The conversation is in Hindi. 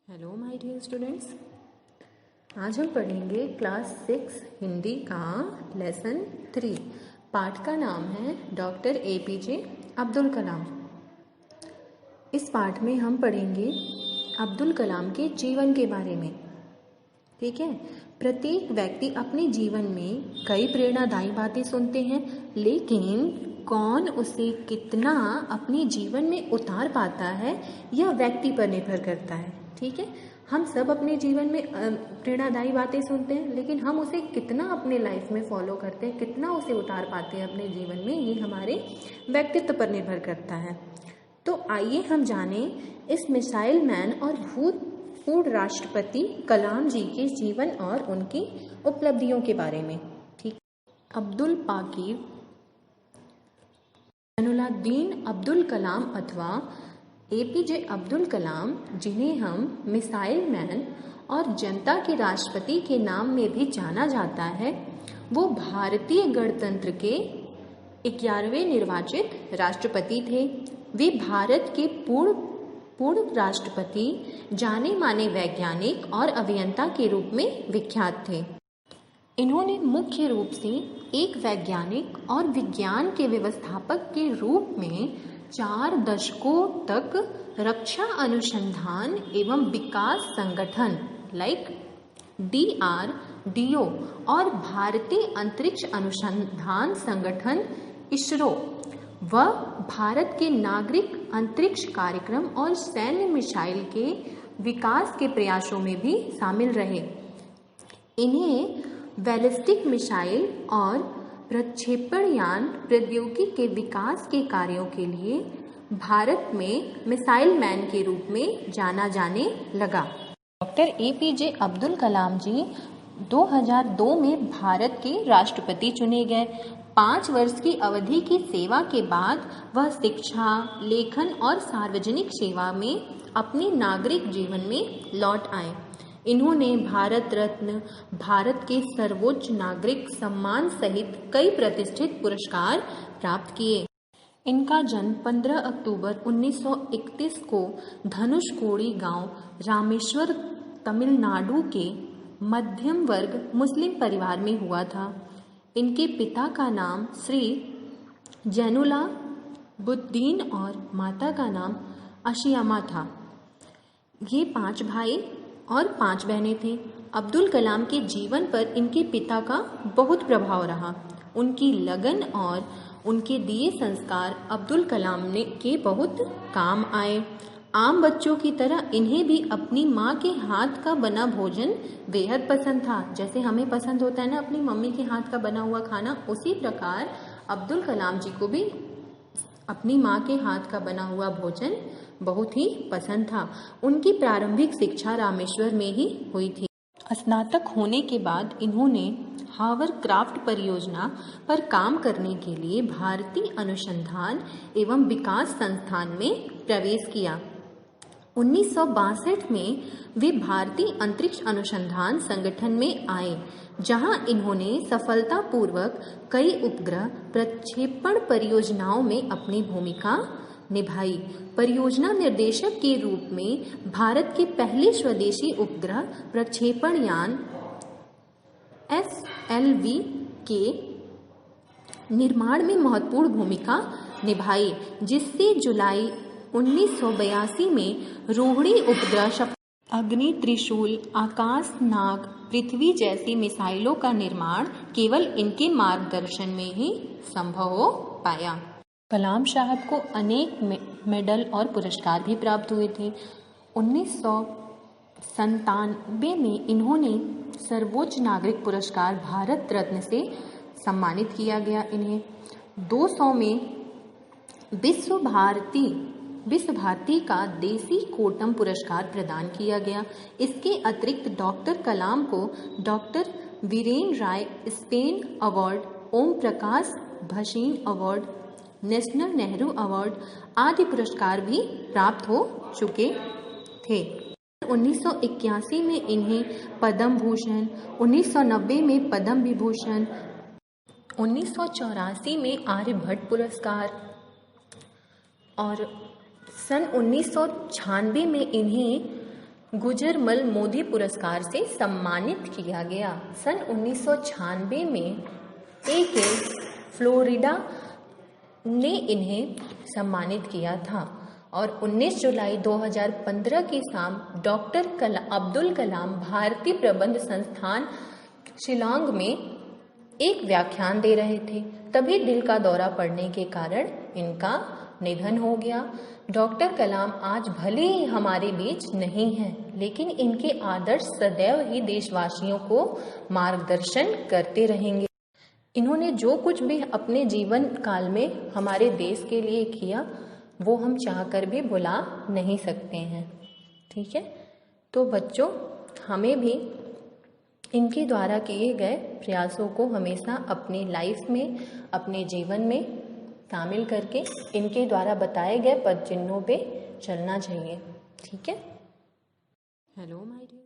हेलो माय डियर स्टूडेंट्स, आज हम पढ़ेंगे क्लास 6 हिंदी का लेसन 3। पाठ का नाम है डॉक्टर APJ अब्दुल कलाम। इस पाठ में हम पढ़ेंगे अब्दुल कलाम के जीवन के बारे में। ठीक है, प्रत्येक व्यक्ति अपने जीवन में कई प्रेरणादायी बातें सुनते हैं, लेकिन कौन उसे कितना अपने जीवन में उतार पाता है यह व्यक्ति पर निर्भर करता है। ठीक है, हम सब अपने जीवन में प्रेरणादायी बातें सुनते हैं, लेकिन हम उसे कितना अपने लाइफ में फॉलो करते हैं, कितना उसे उतार पाते हैं अपने जीवन में, ये हमारे व्यक्तित्व पर निर्भर करता है। तो आइए हम जानें इस मिसाइल मैन और भूतपूर्व राष्ट्रपति कलाम जी के जीवन और उनकी उपलब्धियों के बारे में। ठीक, अब्दुल पाकीर जैनुलाब्दीन अब्दुल कलाम अथवा APJ अब्दुल कलाम, जिन्हें हम मिसाइल मैन और जनता के राष्ट्रपति के नाम में भी जाना जाता है, वो भारतीय गणतंत्र के 11वें निर्वाचित राष्ट्रपति थे। वे भारत के पूर्व राष्ट्रपति, जाने माने वैज्ञानिक और अभियंता के रूप में विख्यात थे। इन्होंने मुख्य रूप से एक वैज्ञानिक और विज्ञान के व्यवस्थापक के रूप में 4 दशकों तक रक्षा अनुसंधान एवं विकास संगठन DRDO और भारतीय अंतरिक्ष अनुसंधान संगठन ISRO व भारत के नागरिक अंतरिक्ष कार्यक्रम और सैन्य मिसाइल के विकास के प्रयासों में भी शामिल रहे। इन्हें बैलिस्टिक मिसाइल और प्रक्षेपण यान प्रौद्योगिकी के विकास के कार्यों के लिए भारत में मिसाइल मैन के रूप में जाना जाने लगा। डॉक्टर APJ अब्दुल कलाम जी 2002 में भारत के राष्ट्रपति चुने गए। 5 वर्ष की अवधि की सेवा के बाद वह शिक्षा, लेखन और सार्वजनिक सेवा में अपने नागरिक जीवन में लौट आए। इन्होंने भारत रत्न, भारत के सर्वोच्च नागरिक सम्मान सहित कई प्रतिष्ठित पुरस्कार प्राप्त किए। इनका जन्म 15 अक्टूबर 1931 को धनुषकोडी गांव, रामेश्वर, तमिलनाडु के मध्यम वर्ग मुस्लिम परिवार में हुआ था। इनके पिता का नाम श्री जैनुलाब्दीन और माता का नाम अशियामा था। ये 5 भाई और 5 बहनें थे। अब्दुल कलाम के जीवन पर इनके पिता का बहुत प्रभाव रहा। उनकी लगन और उनके दिए संस्कार अब्दुल कलाम ने के बहुत काम आए। आम बच्चों की तरह इन्हें भी अपनी माँ के हाथ का बना भोजन बेहद पसंद था। जैसे हमें पसंद होता है ना अपनी मम्मी के हाथ का बना हुआ खाना, उसी प्रकार अब्दुल कलाम जी को भी अपनी माँ के हाथ का बना हुआ भोजन बहुत ही पसंद था। उनकी प्रारंभिक शिक्षा रामेश्वर में ही हुई थी। स्नातक होने के बाद इन्होंने हावरक्राफ्ट परियोजना पर काम करने के लिए भारतीय अनुसंधान एवं विकास संस्थान में प्रवेश किया। 1962 में वे भारतीय अंतरिक्ष अनुसंधान संगठन में आए, जहां इन्होंने सफलतापूर्वक कई उपग्रह प्रक्षेपण परियोजनाओं में अपनी भूमिका निभाई। परियोजना निर्देशक के रूप में भारत के पहले स्वदेशी उपग्रह प्रक्षेपण यान SLV के निर्माण में महत्वपूर्ण भूमिका निभाई, जिससे जुलाई 1982 में रोहिणी उपग्रह, अग्नि, त्रिशूल, आकाश नाग, पृथ्वी जैसी मिसाइलों का निर्माण केवल इनके मार्गदर्शन में ही संभव हो पाया। कलाम साहब को अनेक मेडल और पुरस्कार भी प्राप्त हुए थे। 1997 में इन्होंने सर्वोच्च नागरिक पुरस्कार भारत रत्न से सम्मानित किया गया। इन्हें 2000 में विश्व भारती का देसी कोटम पुरस्कार प्रदान किया गया। इसके अतिरिक्त डॉक्टर कलाम को doctor Viren Roy space award, Om Prakash Bhasin award, national Nehru award आदि पुरस्कार भी प्राप्त हो चुके थे। 1981 में इन्हें पद्म भूषण, 1990 में पद्म विभूषण, 1984 में आर्यभट्ट पुरस्कार और सन 1996 में इन्हें गुजरमल मोदी पुरस्कार से सम्मानित किया गया। सन 1996 में AK फ्लोरिडा ने इन्हें सम्मानित किया था और 19 जुलाई 2015 की शाम डॉक्टर अब्दुल कलाम भारतीय प्रबंध संस्थान शिलांग में एक व्याख्यान दे रहे थे, तभी दिल का दौरा पड़ने के कारण इनका निधन हो गया। डॉक्टर कलाम आज भले ही हमारे बीच नहीं हैं, लेकिन इनके आदर्श सदैव ही देशवासियों को मार्गदर्शन करते रहेंगे। इन्होंने जो कुछ भी अपने जीवन काल में हमारे देश के लिए किया, वो हम चाहकर भी भुला नहीं सकते हैं। ठीक है, तो बच्चों, हमें भी इनके द्वारा किए गए प्रयासों को हमेशा अपनी लाइफ में, अपने जीवन में शामिल करके इनके द्वारा बताए गए पद चिन्हों पे चलना चाहिए। ठीक है। Hello my dear.